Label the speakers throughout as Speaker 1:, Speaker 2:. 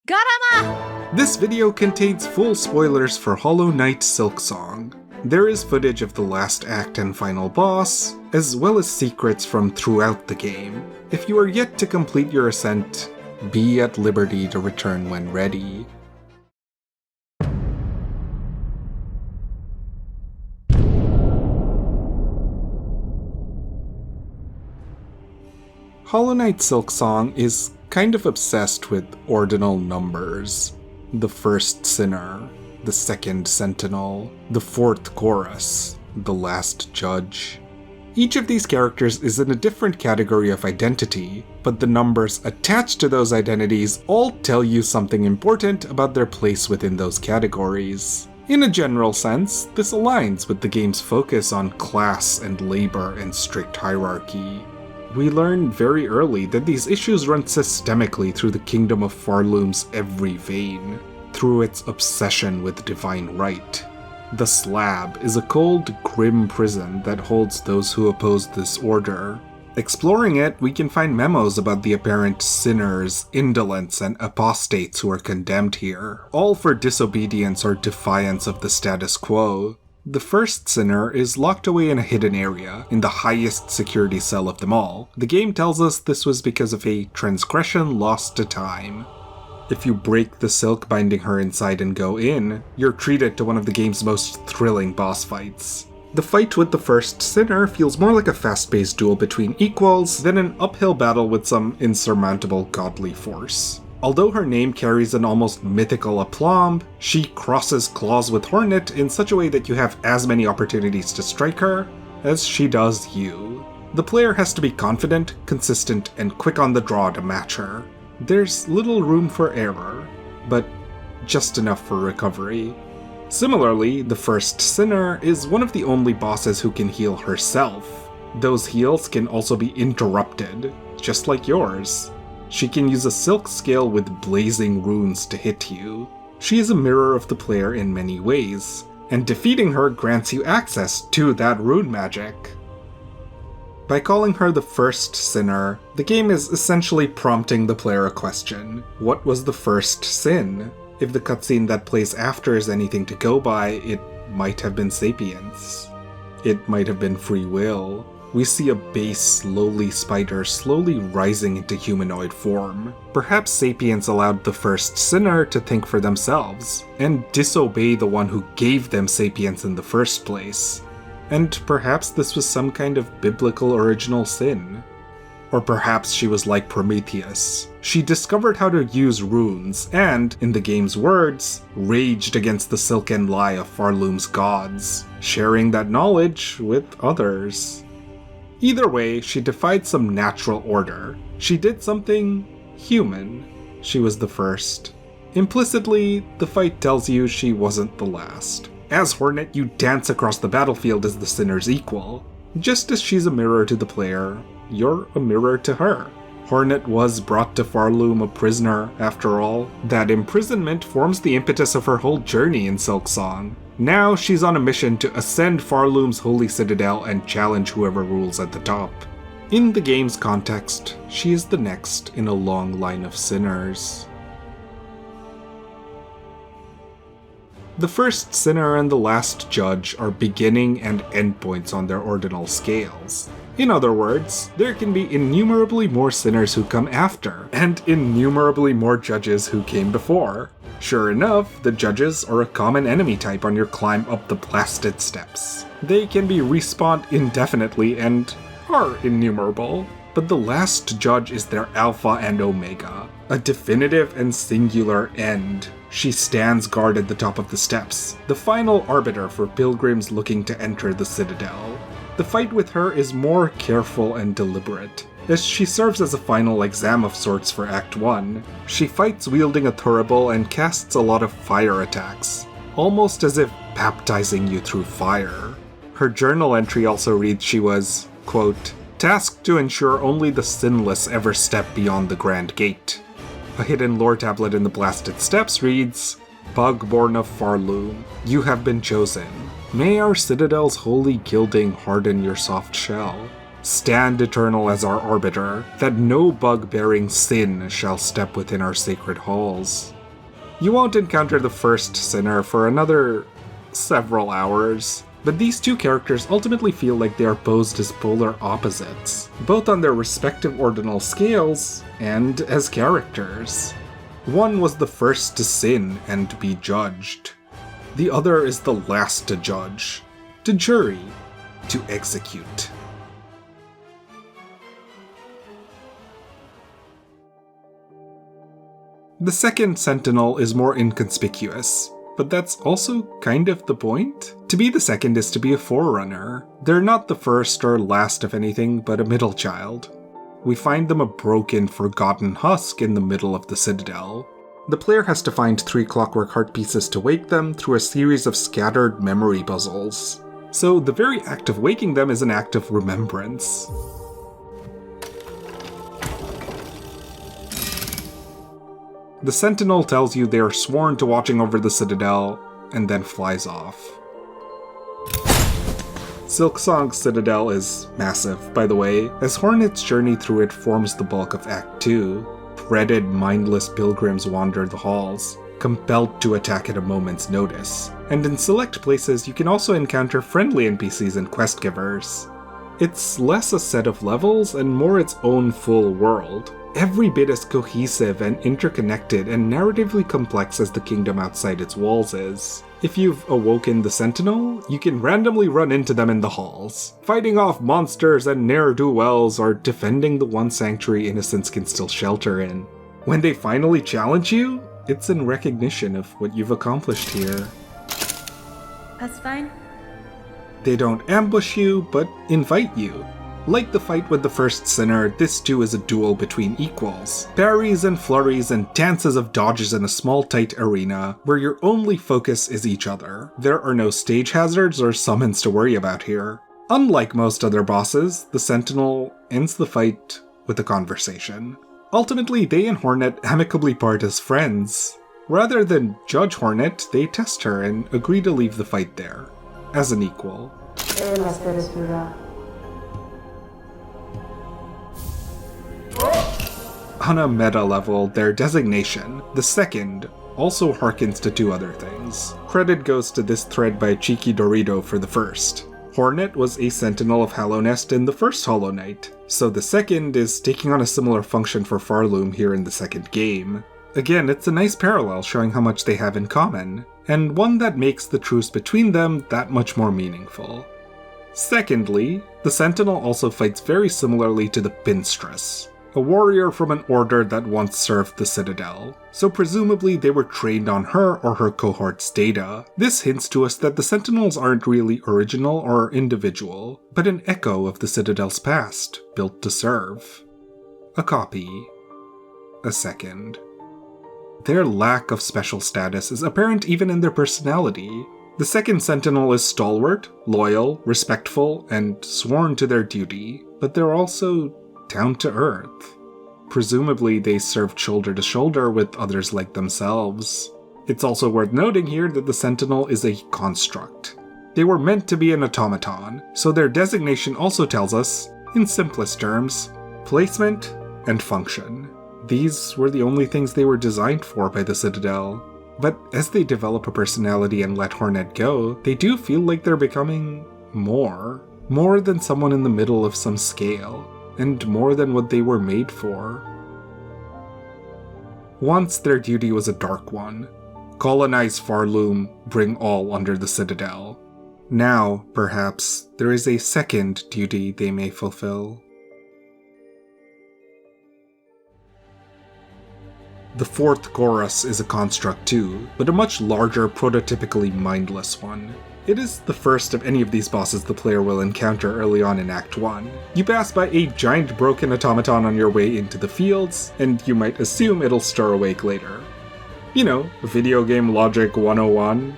Speaker 1: Garama!
Speaker 2: This video contains full spoilers for Hollow Knight Silksong. There is footage of the last act and final boss, as well as secrets from throughout the game. If you are yet to complete your ascent, be at liberty to return when ready. Hollow Knight Silksong is kind of obsessed with ordinal numbers. The first sinner, the second sentinel, the fourth chorus, the last judge. Each of these characters is in a different category of identity, but the numbers attached to those identities all tell you something important about their place within those categories. In a general sense, this aligns with the game's focus on class and labor and strict hierarchy. We learn very early that these issues run systemically through the kingdom of Farloom's every vein, through its obsession with divine right. The Slab is a cold, grim prison that holds those who oppose this order. Exploring it, we can find memos about the apparent sinners, indolents, and apostates who are condemned here, all for disobedience or defiance of the status quo. The first sinner is locked away in a hidden area, in the highest security cell of them all. The game tells us this was because of a transgression lost to time. If you break the silk binding her inside and go in, you're treated to one of the game's most thrilling boss fights. The fight with the first sinner feels more like a fast-paced duel between equals than an uphill battle with some insurmountable godly force. Although her name carries an almost mythical aplomb, she crosses claws with Hornet in such a way that you have as many opportunities to strike her as she does you. The player has to be confident, consistent, and quick on the draw to match her. There's little room for error, but just enough for recovery. Similarly, the first sinner is one of the only bosses who can heal herself. Those heals can also be interrupted, just like yours. She can use a silk scale with blazing runes to hit you. She is a mirror of the player in many ways, and defeating her grants you access to that rune magic. By calling her the first sinner, the game is essentially prompting the player a question. What was the first sin? If the cutscene that plays after is anything to go by, it might have been sapience. It might have been free will. We see a base, lowly spider slowly rising into humanoid form. Perhaps sapience allowed the first sinner to think for themselves, and disobey the one who gave them sapience in the first place. And perhaps this was some kind of biblical original sin. Or perhaps she was like Prometheus. She discovered how to use runes and, in the game's words, raged against the silken lie of Farloom's gods, sharing that knowledge with others. Either way, she defied some natural order. She did something human. She was the first. Implicitly, the fight tells you she wasn't the last. As Hornet, you dance across the battlefield as the sinner's equal. Just as she's a mirror to the player, you're a mirror to her. Hornet was brought to Farloom a prisoner, after all. That imprisonment forms the impetus of her whole journey in Silksong. Now she's on a mission to ascend Farloom's holy citadel and challenge whoever rules at the top. In the game's context, she is the next in a long line of sinners. The first sinner and the last judge are beginning and endpoints on their ordinal scales. In other words, there can be innumerably more sinners who come after, and innumerably more judges who came before. Sure enough, the judges are a common enemy type on your climb up the blasted steps. They can be respawned indefinitely and are innumerable, but the last judge is their alpha and omega, a definitive and singular end. She stands guard at the top of the steps, the final arbiter for pilgrims looking to enter the citadel. The fight with her is more careful and deliberate, as she serves as a final exam of sorts for Act 1. She fights wielding a thurible and casts a lot of fire attacks, almost as if baptizing you through fire. Her journal entry also reads she was, quote, tasked to ensure only the sinless ever step beyond the Grand Gate. A hidden lore tablet in the blasted steps reads, Bug-born of Farloom, you have been chosen. May our citadel's holy gilding harden your soft shell. Stand eternal as our arbiter, that no bug-bearing sin shall step within our sacred halls. You won't encounter the first sinner for another several hours, but these two characters ultimately feel like they are posed as polar opposites, both on their respective ordinal scales and as characters. One was the first to sin and be judged. The other is the last to judge, to jury, to execute. The second sentinel is more inconspicuous, but that's also kind of the point. To be the second is to be a forerunner. They're not the first or last of anything, but a middle child. We find them a broken, forgotten husk in the middle of the Citadel. The player has to find 3 Clockwork Heart pieces to wake them through a series of scattered memory puzzles. So the very act of waking them is an act of remembrance. The Sentinel tells you they are sworn to watching over the Citadel, and then flies off. Silksong's Citadel is massive, by the way, as Hornet's journey through it forms the bulk of Act 2. Dreaded, mindless pilgrims wander the halls, compelled to attack at a moment's notice, and in select places you can also encounter friendly NPCs and quest givers. It's less a set of levels and more its own full world, every bit as cohesive and interconnected and narratively complex as the kingdom outside its walls is. If you've awoken the Sentinel, you can randomly run into them in the halls, fighting off monsters and ne'er-do-wells or defending the one sanctuary innocents can still shelter in. When they finally challenge you, it's in recognition of what you've accomplished here.
Speaker 1: That's fine.
Speaker 2: They don't ambush you, but invite you. Like the fight with the first sinner, this too is a duel between equals. Parries and flurries and dances of dodges in a small tight arena, where your only focus is each other. There are no stage hazards or summons to worry about here. Unlike most other bosses, the Sentinel ends the fight with a conversation. Ultimately, they and Hornet amicably part as friends. Rather than judge Hornet, they test her and agree to leave the fight there, as an equal. On a meta level, their designation, the second, also harkens to 2 other things. Credit goes to this thread by Cheeky Dorito for the first. Hornet was a Sentinel of Hallownest in the first Hollow Knight, so the second is taking on a similar function for Farloom here in the second game. Again, it's a nice parallel showing how much they have in common, and one that makes the truce between them that much more meaningful. Secondly, the Sentinel also fights very similarly to the Pinstress, a warrior from an order that once served the Citadel, so presumably they were trained on her or her cohort's data. This hints to us that the Sentinels aren't really original or individual, but an echo of the Citadel's past, built to serve. A copy. A second. Their lack of special status is apparent even in their personality. The second Sentinel is stalwart, loyal, respectful, and sworn to their duty, but they're also down to earth. Presumably they served shoulder to shoulder with others like themselves. It's also worth noting here that the Sentinel is a construct. They were meant to be an automaton, so their designation also tells us, in simplest terms, placement and function. These were the only things they were designed for by the Citadel. But as they develop a personality and let Hornet go, they do feel like they're becoming more than someone in the middle of some scale, and more than what they were made for. Once their duty was a dark one. Colonize Farloom, bring all under the Citadel. Now, perhaps, there is a second duty they may fulfill. The fourth chorus is a construct too, but a much larger, prototypically mindless one. It is the first of any of these bosses the player will encounter early on in Act 1. You pass by a giant broken automaton on your way into the fields, and you might assume it'll stir awake later. You know, video game logic 101.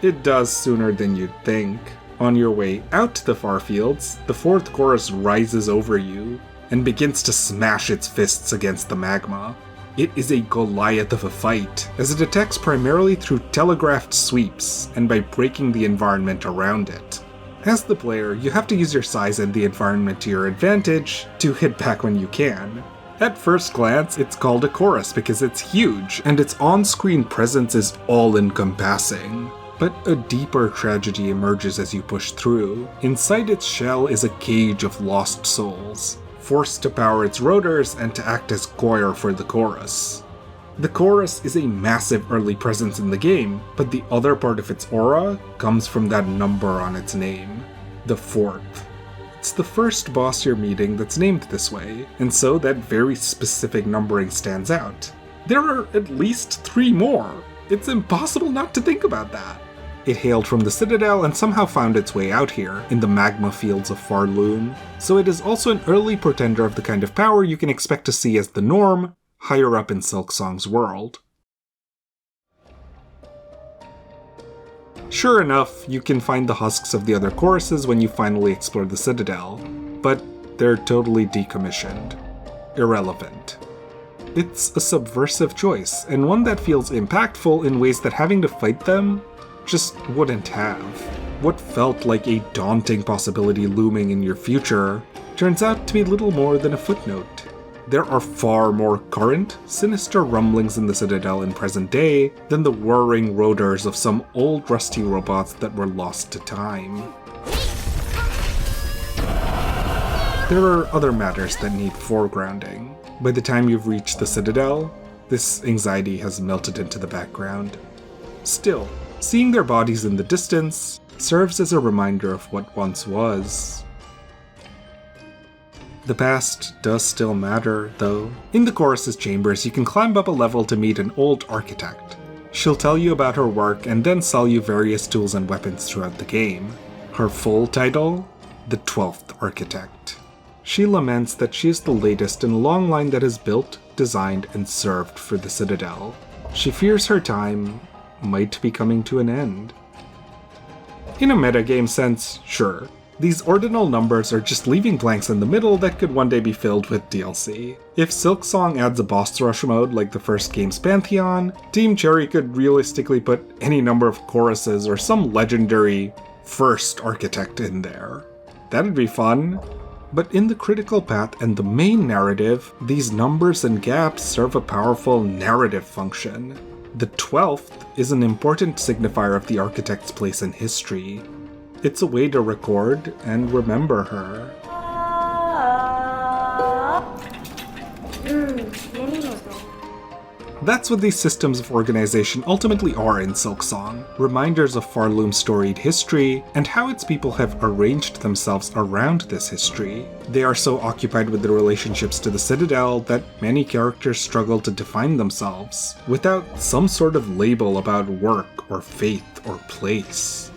Speaker 2: It does sooner than you'd think. On your way out to the far fields, the fourth chorus rises over you, and begins to smash its fists against the magma. It is a Goliath of a fight, as it attacks primarily through telegraphed sweeps and by breaking the environment around it. As the player, you have to use your size and the environment to your advantage to hit back when you can. At first glance, it's called a chorus because it's huge, and its on-screen presence is all-encompassing. But a deeper tragedy emerges as you push through. Inside its shell is a cage of lost souls, forced to power its rotors and to act as choir for the chorus. The chorus is a massive early presence in the game, but the other part of its aura comes from that number on its name, the 4th. It's the first boss you're meeting that's named this way, and so that very specific numbering stands out. There are at least 3 more. It's impossible not to think about that. It hailed from the Citadel and somehow found its way out here, in the magma fields of Farloom, so it is also an early portender of the kind of power you can expect to see as the norm higher up in Silksong's world. Sure enough, you can find the husks of the other choruses when you finally explore the Citadel, but they're totally decommissioned. Irrelevant. It's a subversive choice, and one that feels impactful in ways that having to fight them just wouldn't have. What felt like a daunting possibility looming in your future turns out to be little more than a footnote. There are far more current, sinister rumblings in the Citadel in present day than the whirring rotors of some old rusty robots that were lost to time. There are other matters that need foregrounding. By the time you've reached the Citadel, this anxiety has melted into the background. Still, seeing their bodies in the distance serves as a reminder of what once was. The past does still matter, though. In the chorus's chambers, you can climb up a level to meet an old architect. She'll tell you about her work and then sell you various tools and weapons throughout the game. Her full title? The 12th Architect. She laments that she is the latest in a long line that has built, designed, and served for the Citadel. She fears her time might be coming to an end. In a metagame sense, sure. These ordinal numbers are just leaving blanks in the middle that could one day be filled with DLC. If Silksong adds a boss rush mode like the first game's Pantheon, Team Cherry could realistically put any number of choruses or some legendary first architect in there. That'd be fun. But in the critical path and the main narrative, these numbers and gaps serve a powerful narrative function. The 12th is an important signifier of the architect's place in history. It's a way to record and remember her. That's what these systems of organization ultimately are in Silksong, reminders of Farloom's storied history and how its people have arranged themselves around this history. They are so occupied with the relationships to the Citadel that many characters struggle to define themselves, without some sort of label about work or faith or place.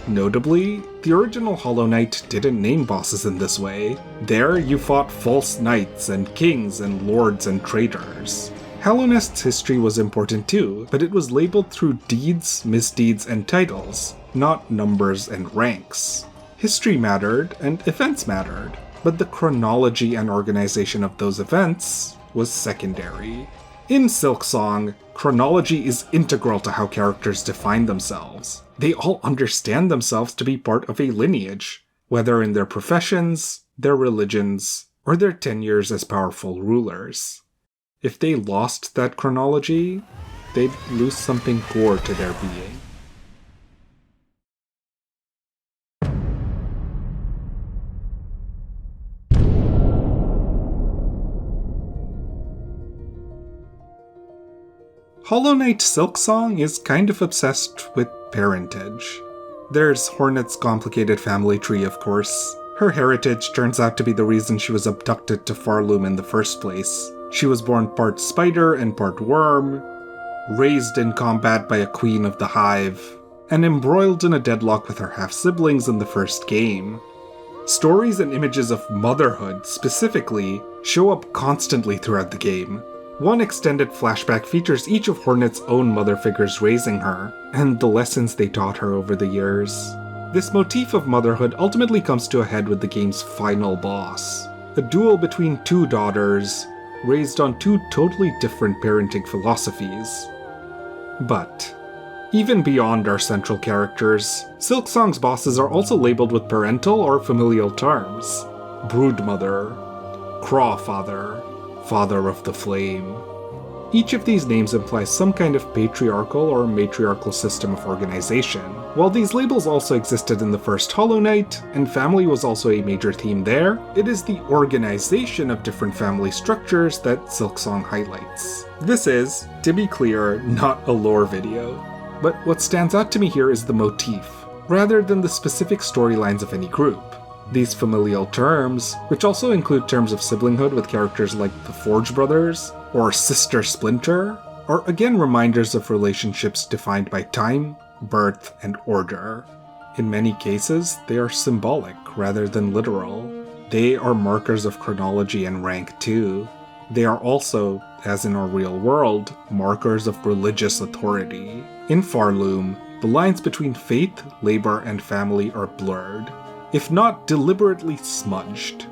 Speaker 2: Notably, the original Hollow Knight didn't name bosses in this way. There, you fought false knights and kings and lords and traitors. Hallownest's history was important too, but it was labeled through deeds, misdeeds, and titles, not numbers and ranks. History mattered, and events mattered, but the chronology and organization of those events was secondary. In Silksong, chronology is integral to how characters define themselves. They all understand themselves to be part of a lineage, whether in their professions, their religions, or their tenures as powerful rulers. If they lost that chronology, they'd lose something core to their being. Hollow Knight Silksong is kind of obsessed with parentage. There's Hornet's complicated family tree, of course. Her heritage turns out to be the reason she was abducted to Farloom in the first place. She was born part spider and part worm, raised in combat by a queen of the hive, and embroiled in a deadlock with her half-siblings in the first game. Stories and images of motherhood, specifically, show up constantly throughout the game. One extended flashback features each of Hornet's own mother figures raising her, and the lessons they taught her over the years. This motif of motherhood ultimately comes to a head with the game's final boss, a duel between two daughters, raised on two totally different parenting philosophies. But Even beyond our central characters, Silksong's bosses are also labeled with parental or familial terms. Broodmother, Crawfather, Father of the Flame. Each of these names implies some kind of patriarchal or matriarchal system of organization. While these labels also existed in the first Hollow Knight, and family was also a major theme there, it is the organization of different family structures that Silksong highlights. This is, to be clear, not a lore video. But what stands out to me here is the motif, rather than the specific storylines of any group. These familial terms, which also include terms of siblinghood with characters like the Forge Brothers, or Sister Splinter, are again reminders of relationships defined by time, birth, and order. In many cases, they are symbolic rather than literal. They are markers of chronology and rank too. They are also, as in our real world, markers of religious authority. In Farloom, the lines between faith, labor, and family are blurred, if not deliberately smudged.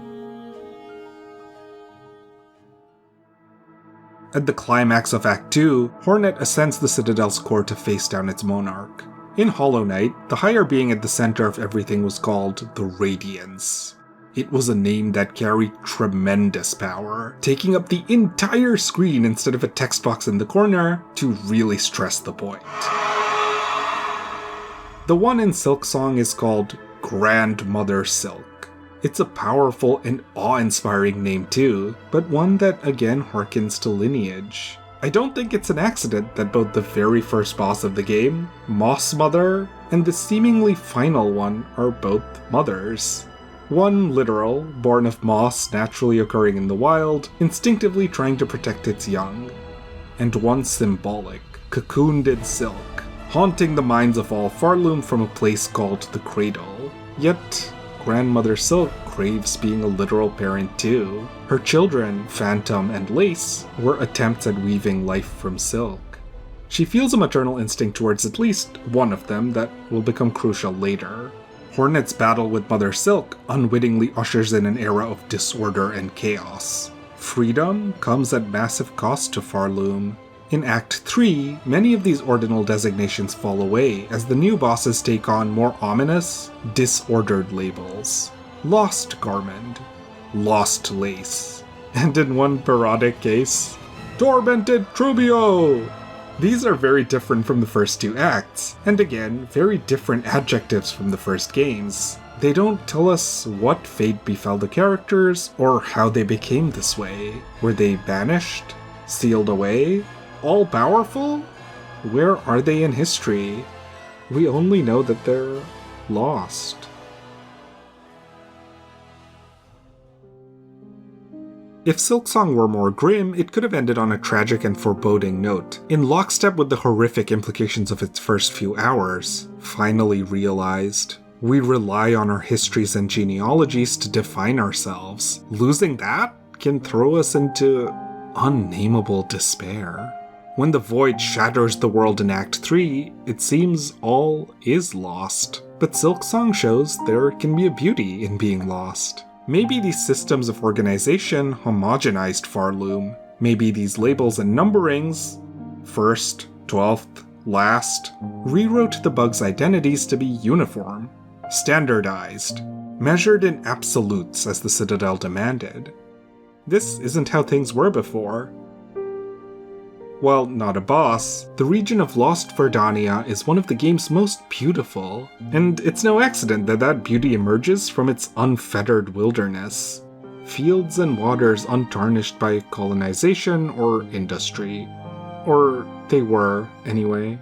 Speaker 2: At the climax of Act 2, Hornet ascends the Citadel's core to face down its monarch. In Hollow Knight, the higher being at the center of everything was called the Radiance. It was a name that carried tremendous power, taking up the entire screen instead of a text box in the corner to really stress the point. The one in Silksong is called Grandmother Silk. It's a powerful and awe-inspiring name too, but one that again harkens to lineage. I don't think it's an accident that both the very first boss of the game, Moss Mother, and the seemingly final one are both mothers. One literal, born of moss naturally occurring in the wild, instinctively trying to protect its young. And one symbolic, cocooned in silk, haunting the minds of all Farloom from a place called the Cradle. Yet, Grandmother Silk craves being a literal parent too. Her children, Phantom and Lace, were attempts at weaving life from silk. She feels a maternal instinct towards at least one of them that will become crucial later. Hornet's battle with Mother Silk unwittingly ushers in an era of disorder and chaos. Freedom comes at massive cost to Farloom. In Act 3, many of these ordinal designations fall away as the new bosses take on more ominous, disordered labels. Lost Garment, Lost Lace, and in one parodic case, Tormented Trubio! These are very different from the first two acts, and again, very different adjectives from the first games. They don't tell us what fate befell the characters or how they became this way. Were they banished? Sealed away? All-powerful? Where are they in history? We only know that they're lost. If Silksong were more grim, it could have ended on a tragic and foreboding note, in lockstep with the horrific implications of its first few hours. Finally realized, we rely on our histories and genealogies to define ourselves. Losing that can throw us into unnameable despair. When the void shatters the world in Act 3, it seems all is lost. But Silksong shows there can be a beauty in being lost. Maybe these systems of organization homogenized Farloom. Maybe these labels and numberings, first, 12th, last, rewrote the bugs' identities to be uniform, standardized, measured in absolutes as the Citadel demanded. This isn't how things were before. While not a boss, the region of Lost Verdania is one of the game's most beautiful, and it's no accident that that beauty emerges from its unfettered wilderness. Fields and waters untarnished by colonization or industry. Or they were, anyway.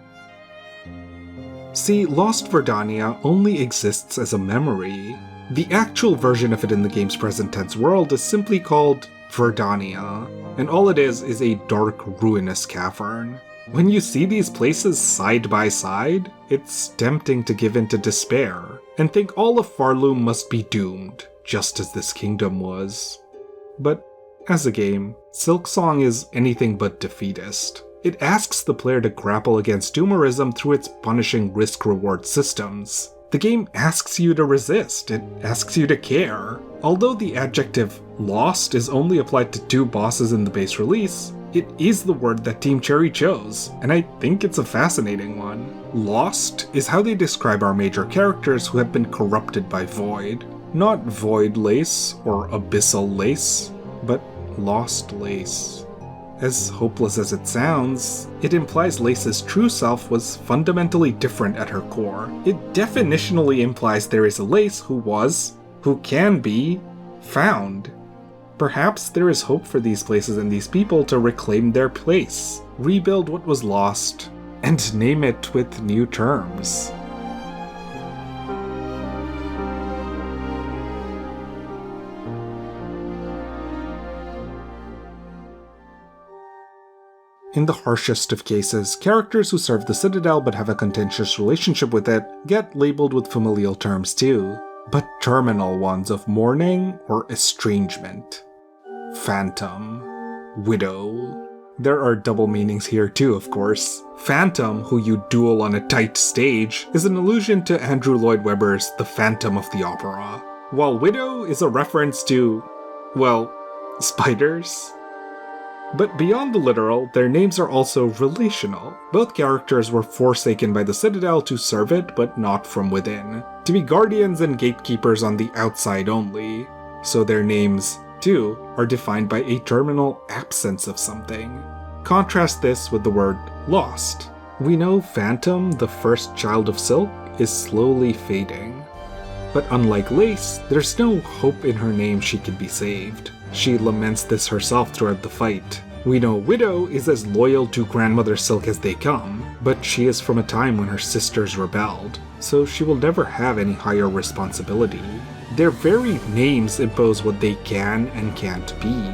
Speaker 2: See, Lost Verdania only exists as a memory. The actual version of it in the game's present tense world is simply called Verdania, and all it is a dark, ruinous cavern. When you see these places side by side, it's tempting to give in to despair, and think all of Farloom must be doomed, just as this kingdom was. But, as a game, Silksong is anything but defeatist. It asks the player to grapple against doomerism through its punishing risk-reward systems. The game asks you to resist, it asks you to care. Although the adjective lost is only applied to 2 bosses in the base release, it is the word that Team Cherry chose, and I think it's a fascinating one. Lost is how they describe our major characters who have been corrupted by void. Not void lace or abyssal lace, but lost lace. As hopeless as it sounds, it implies Lace's true self was fundamentally different at her core. It definitionally implies there is a Lace who can be, found. Perhaps there is hope for these places and these people to reclaim their place, rebuild what was lost, and name it with new terms. In the harshest of cases, characters who serve the Citadel but have a contentious relationship with it get labeled with familial terms too, but terminal ones of mourning or estrangement. Phantom, widow. There are double meanings here too, of course. Phantom, who you duel on a tight stage, is an allusion to Andrew Lloyd Webber's The Phantom of the Opera, while widow is a reference to, well, spiders? But beyond the literal, their names are also relational. Both characters were forsaken by the Citadel to serve it, but not from within. To be guardians and gatekeepers on the outside only. So their names, too, are defined by a terminal absence of something. Contrast this with the word lost. We know Phantom, the first child of Silk, is slowly fading. But unlike Lace, there's no hope in her name she can be saved. She laments this herself throughout the fight. We know Widow is as loyal to Grandmother Silk as they come, but she is from a time when her sisters rebelled, so she will never have any higher responsibility. Their very names impose what they can and can't be.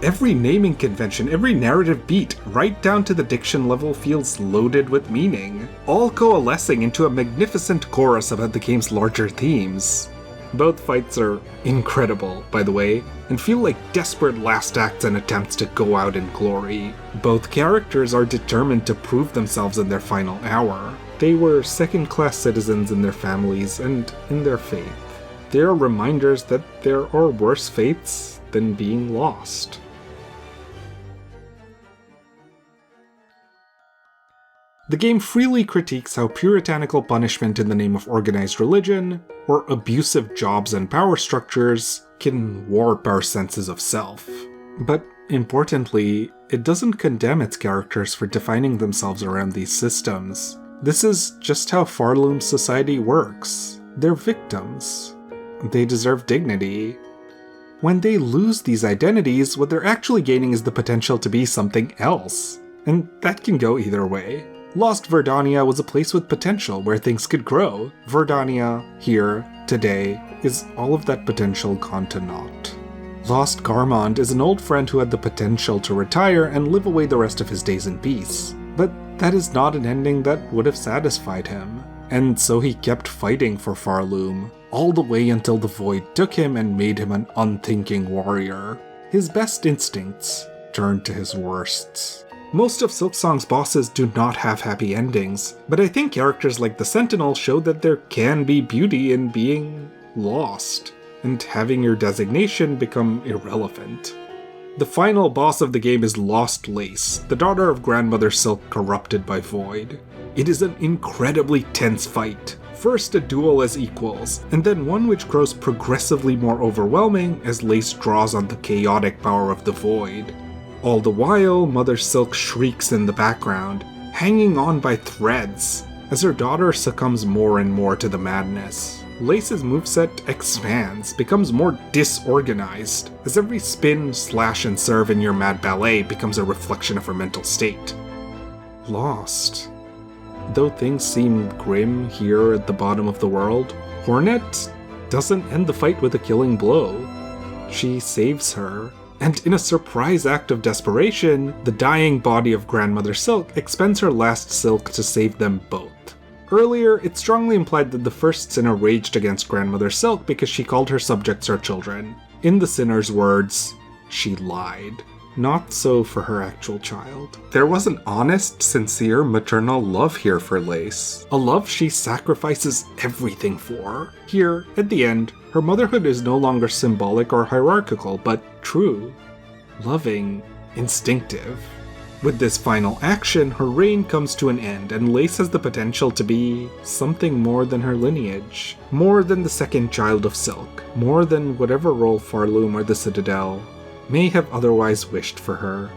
Speaker 2: Every naming convention, every narrative beat, right down to the diction level, feels loaded with meaning, all coalescing into a magnificent chorus about the game's larger themes. Both fights are incredible, by the way, and feel like desperate last acts and attempts to go out in glory. Both characters are determined to prove themselves in their final hour. They were second-class citizens in their families and in their faith. They are reminders that there are worse fates than being lost. The game freely critiques how puritanical punishment in the name of organized religion, or abusive jobs and power structures, can warp our senses of self. But importantly, it doesn't condemn its characters for defining themselves around these systems. This is just how Farloom's society works. They're victims. They deserve dignity. When they lose these identities, what they're actually gaining is the potential to be something else. And that can go either way. Lost Verdania was a place with potential where things could grow. Verdania, here, today, is all of that potential gone to naught. Lost Garmond is an old friend who had the potential to retire and live away the rest of his days in peace. But that is not an ending that would have satisfied him. And so he kept fighting for Farloom, all the way until the Void took him and made him an unthinking warrior. His best instincts turned to his worsts. Most of Silksong's bosses do not have happy endings, but I think characters like the Sentinel show that there can be beauty in being lost, and having your designation become irrelevant. The final boss of the game is Lost Lace, the daughter of Grandmother Silk corrupted by Void. It is an incredibly tense fight. First a duel as equals, and then one which grows progressively more overwhelming as Lace draws on the chaotic power of the Void. All the while, Mother Silk shrieks in the background, hanging on by threads, as her daughter succumbs more and more to the madness. Lace's moveset expands, becomes more disorganized, as every spin, slash, and serve in your mad ballet becomes a reflection of her mental state. Lost. Though things seem grim here at the bottom of the world, Hornet doesn't end the fight with a killing blow. She saves her. And in a surprise act of desperation, the dying body of Grandmother Silk expends her last silk to save them both. Earlier, it strongly implied that the first sinner raged against Grandmother Silk because she called her subjects her children. In the sinner's words, she lied. Not so for her actual child. There was an honest, sincere maternal love here for Lace. A love she sacrifices everything for. Here, at the end, her motherhood is no longer symbolic or hierarchical, but true. Loving. Instinctive. With this final action, her reign comes to an end, and Lace has the potential to be something more than her lineage. More than the second child of Silk. More than whatever role Farloom or the Citadel may have otherwise wished for her.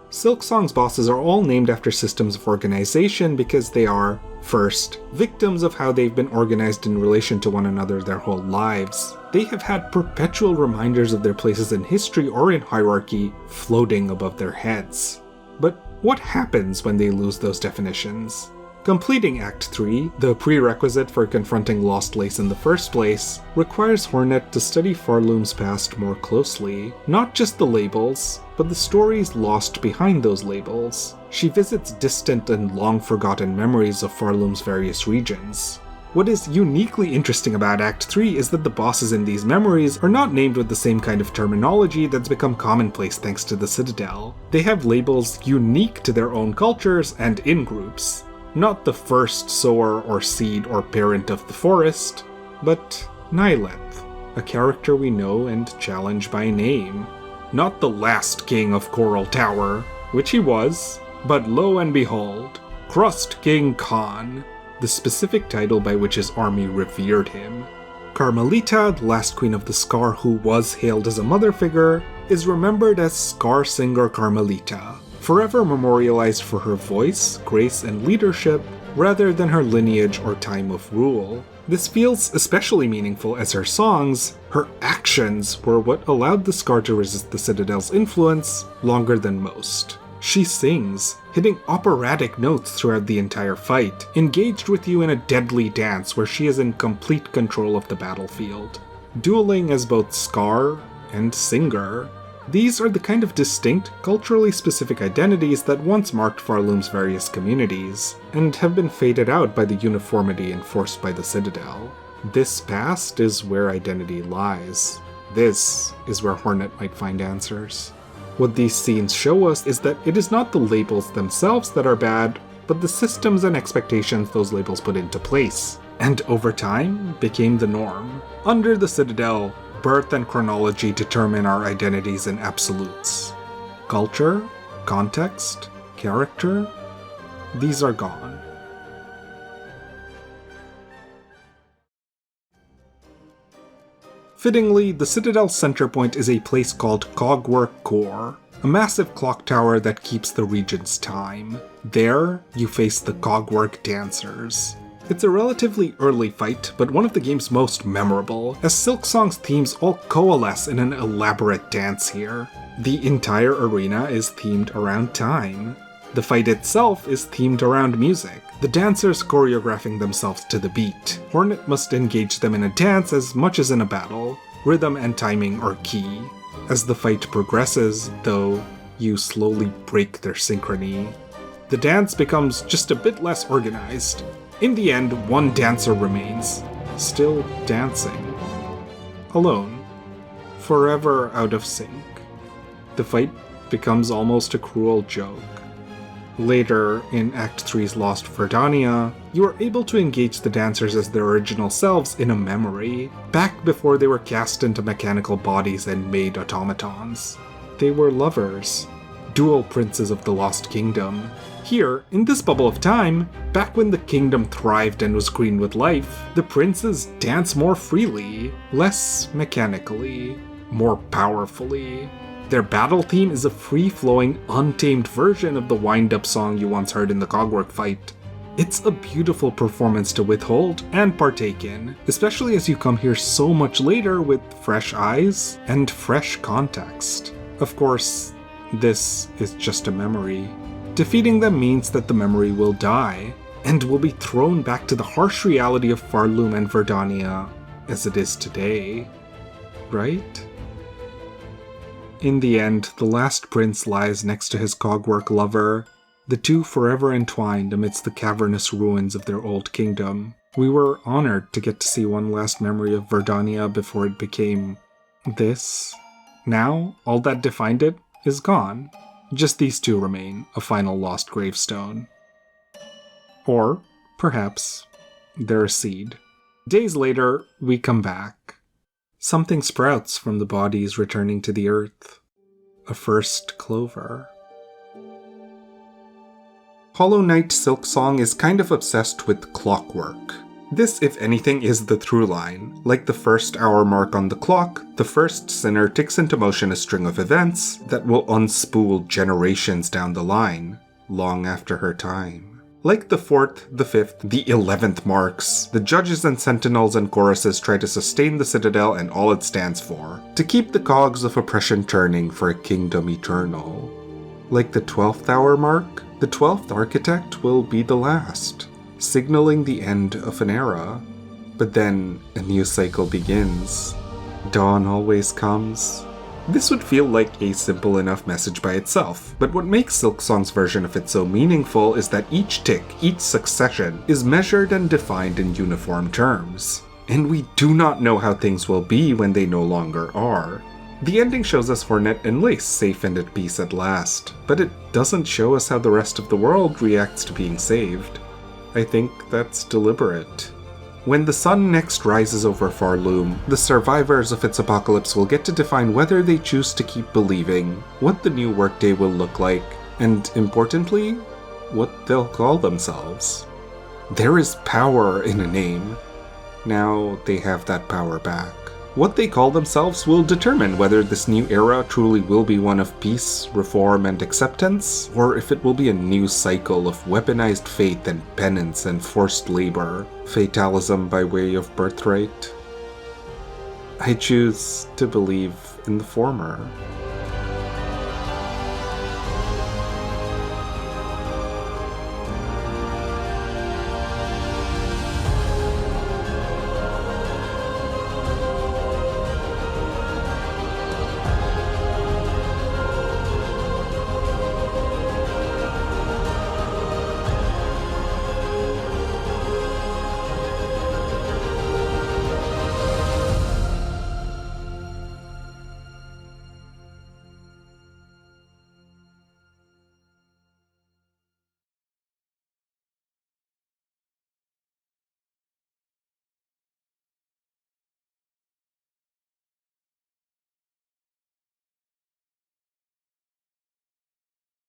Speaker 2: Silksong's bosses are all named after systems of organization because they are, first, victims of how they've been organized in relation to one another their whole lives. They have had perpetual reminders of their places in history or in hierarchy floating above their heads. But what happens when they lose those definitions? Completing Act 3, the prerequisite for confronting Lost Lace in the first place, requires Hornet to study Farloom's past more closely. Not just the labels, but the stories lost behind those labels. She visits distant and long-forgotten memories of Farloom's various regions. What is uniquely interesting about Act 3 is that the bosses in these memories are not named with the same kind of terminology that's become commonplace thanks to the Citadel. They have labels unique to their own cultures and in-groups. Not the first sower or seed or parent of the forest, but Nyleth, a character we know and challenge by name. Not the last king of Coral Tower, which he was, but lo and behold, Crust King Khan, the specific title by which his army revered him. Carmelita, the last queen of the Scar who was hailed as a mother figure, is remembered as Scar Singer Carmelita, forever memorialized for her voice, grace, and leadership, rather than her lineage or time of rule. This feels especially meaningful as her songs, her actions, were what allowed the Scar to resist the Citadel's influence longer than most. She sings, hitting operatic notes throughout the entire fight, engaged with you in a deadly dance where she is in complete control of the battlefield. Dueling as both Scar and Singer, these are the kind of distinct, culturally specific identities that once marked Farloom's various communities, and have been faded out by the uniformity enforced by the Citadel. This past is where identity lies. This is where Hornet might find answers. What these scenes show us is that it is not the labels themselves that are bad, but the systems and expectations those labels put into place, and over time became the norm. Under the Citadel, birth and chronology determine our identities in absolutes. Culture, context, character, these are gone. Fittingly, the Citadel's center point is a place called Cogwork Core, a massive clock tower that keeps the region's time. There, you face the Cogwork Dancers. It's a relatively early fight, but one of the game's most memorable, as Silksong's themes all coalesce in an elaborate dance here. The entire arena is themed around time. The fight itself is themed around music, the dancers choreographing themselves to the beat. Hornet must engage them in a dance as much as in a battle. Rhythm and timing are key. As the fight progresses, though, you slowly break their synchrony. The dance becomes just a bit less organized. In the end, one dancer remains, still dancing. Alone. Forever out of sync. The fight becomes almost a cruel joke. Later, in Act 3's Lost Verdania, you are able to engage the dancers as their original selves in a memory, back before they were cast into mechanical bodies and made automatons. They were lovers, dual princes of the Lost Kingdom. Here, in this bubble of time, back when the kingdom thrived and was green with life, the princes dance more freely, less mechanically, more powerfully. Their battle theme is a free-flowing, untamed version of the wind-up song you once heard in the Cogwork fight. It's a beautiful performance to withhold and partake in, especially as you come here so much later with fresh eyes and fresh context. Of course, this is just a memory. Defeating them means that the memory will die, and will be thrown back to the harsh reality of Farloom and Verdania as it is today. Right? In the end, the last prince lies next to his Cogwork lover, the two forever entwined amidst the cavernous ruins of their old kingdom. We were honored to get to see one last memory of Verdania before it became this. Now, all that defined it is gone. Just these two remain, a final lost gravestone. Or Perhaps. They're a seed. Days later, we come back. Something sprouts from the bodies returning to the earth. A first clover. Hollow Knight Silksong is kind of obsessed with clockwork. This, if anything, is the through line. Like the first hour mark on the clock, the first sinner ticks into motion a string of events that will unspool generations down the line, long after her time. Like the 4th, the 5th, the 11th marks, the judges and sentinels and choruses try to sustain the Citadel and all it stands for, to keep the cogs of oppression turning for a kingdom eternal. Like the 12th hour mark, the 12th architect will be the last, signaling the end of an era. But then a new cycle begins. Dawn always comes. This would feel like a simple enough message by itself, but what makes Silksong's version of it so meaningful is that each tick, each succession, is measured and defined in uniform terms. And we do not know how things will be when they no longer are. The ending shows us Hornet and Lace safe and at peace at last, but it doesn't show us how the rest of the world reacts to being saved. I think that's deliberate. When the sun next rises over Farloom, the survivors of its apocalypse will get to define whether they choose to keep believing, what the new workday will look like, and importantly, what they'll call themselves. There is power in a name. Now they have that power back. What they call themselves will determine whether this new era truly will be one of peace, reform, and acceptance, or if it will be a new cycle of weaponized faith and penance and forced labor, fatalism by way of birthright. I choose to believe in the former.